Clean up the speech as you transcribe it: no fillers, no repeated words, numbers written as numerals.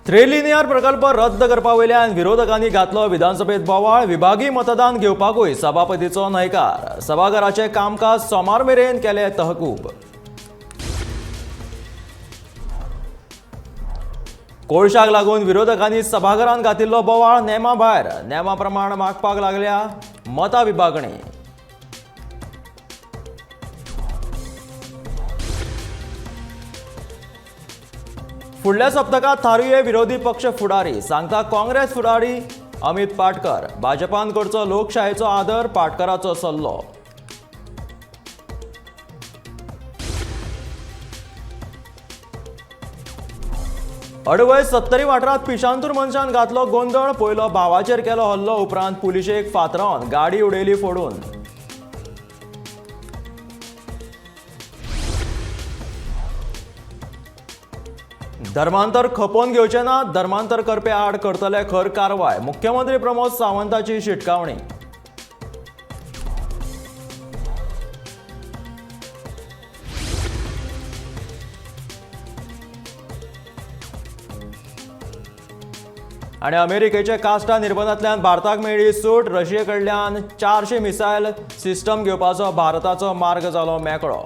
Three linear प्रकल्प रद्द करपा वयल्यान विरोधकांनी घातलो विधानसभेत बोवाळ. विभागीय मतदान घेवपाकूय सभापतीचो न्हयकार. सभाघराचें कामकाज सोमार मेरेन केले तहकूब. कोळशाक लागून विरोधकांनी सभाघरांत घातिल्लो बोवाळ नेमा भायर. नेमा प्रमाण मागपाक लागल्या मतां विभागणी. फुडल्या सप्तकात थारुये विरोधी पक्ष फुडारी. सांगता काँग्रेस फुडारी अमित पाटकर. भाजपान करचो लोकशायेचो आदर, पाटकराचो सल्लो. अडवय 70 वाठारांत पिशांतूर मनशान घातलो गोंधळ. पयलो भावाचेर केलो हल्लो, उपरांत पुलिशेक फातरावन गाडी उडयली फोडून. धर्मांतर खपोवन घेवचे ना. धर्मांतर करपे आड करतले खर कारवाय. मुख्यमंत्री प्रमोद सावंताची शिटकावणी. आणि अमेरिकेचे कास्टा निर्बंधांतल्यान भारताक मेळ्ळी सूट. रशिये कडल्यान 400 मिसायल सिस्टम घेवपाचो भारताचो मार्ग जालो मेकळो.